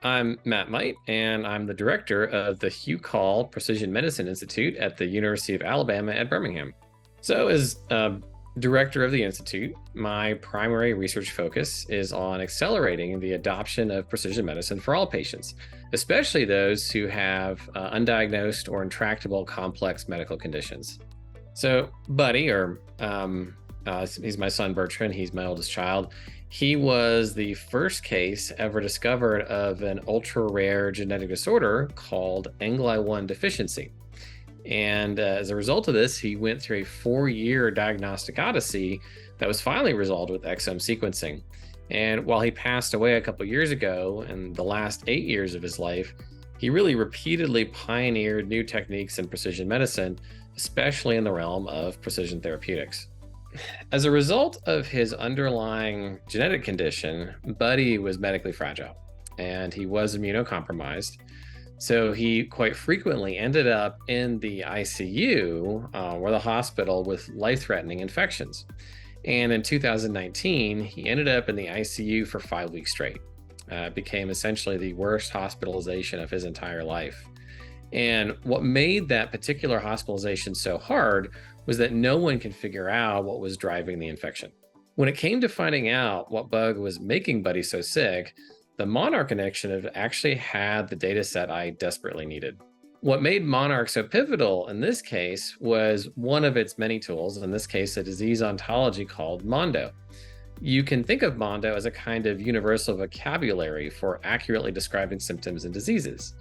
I'm Matt Might, and I'm the director of the Hugh Call Precision Medicine Institute at the University of Alabama at Birmingham. So, as director of the Institute, my primary research focus is on accelerating the adoption of precision medicine for all patients, especially those who have undiagnosed or intractable complex medical conditions. So, Buddy, he's my son Bertrand, he's my oldest child. He was the first case ever discovered of an ultra rare genetic disorder called ANGLI1 deficiency. And as a result of this, he went through a 4-year diagnostic odyssey that was finally resolved with exome sequencing. And while he passed away a couple years ago, in the last 8 years of his life, he really repeatedly pioneered new techniques in precision medicine, especially in the realm of precision therapeutics. As a result of his underlying genetic condition, Buddy was medically fragile and he was immunocompromised. So he quite frequently ended up in the ICU or the hospital with life threatening infections. And in 2019, he ended up in the ICU for 5 weeks straight. It became essentially the worst hospitalization of his entire life. And what made that particular hospitalization so hard was that no one could figure out what was driving the infection. When it came to finding out what bug was making Buddy so sick, the Monarch initiative actually had the data set I desperately needed. What made Monarch so pivotal in this case was one of its many tools, in this case, a disease ontology called Mondo. You can think of Mondo as a kind of universal vocabulary for accurately describing symptoms and diseases.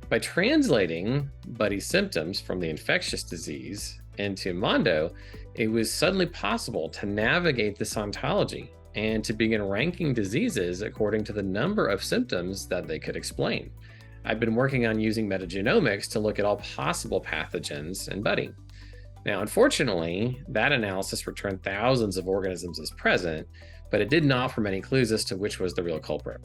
By translating Buddy's symptoms from the infectious disease into Mondo, it was suddenly possible to navigate this ontology and to begin ranking diseases according to the number of symptoms that they could explain. I've been working on using metagenomics to look at all possible pathogens in Buddy. Now, unfortunately, that analysis returned thousands of organisms as present, but it didn't offer many clues as to which was the real culprit.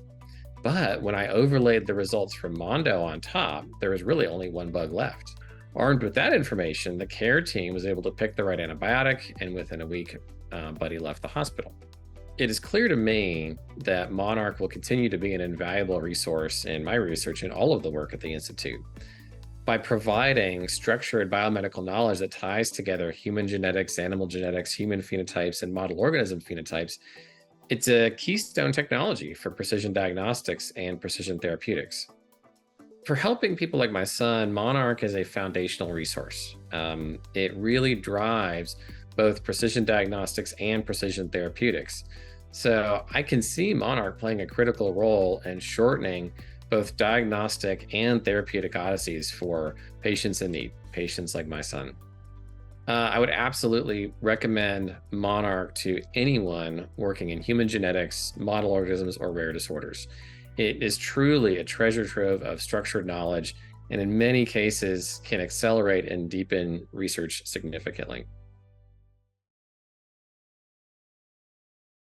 But when I overlaid the results from Mondo on top, there was really only one bug left. Armed with that information, the care team was able to pick the right antibiotic, and within a week, Buddy left the hospital. It is clear to me that Monarch will continue to be an invaluable resource in my research and all of the work at the Institute. By providing structured biomedical knowledge that ties together human genetics, animal genetics, human phenotypes, and model organism phenotypes, it's a keystone technology for precision diagnostics and precision therapeutics. For helping people like my son, Monarch is a foundational resource. It really drives both precision diagnostics and precision therapeutics. So I can see Monarch playing a critical role in shortening both diagnostic and therapeutic odysseys for patients in need, patients like my son. I would absolutely recommend Monarch to anyone working in human genetics, model organisms, or rare disorders. It is truly a treasure trove of structured knowledge, and in many cases can accelerate and deepen research significantly.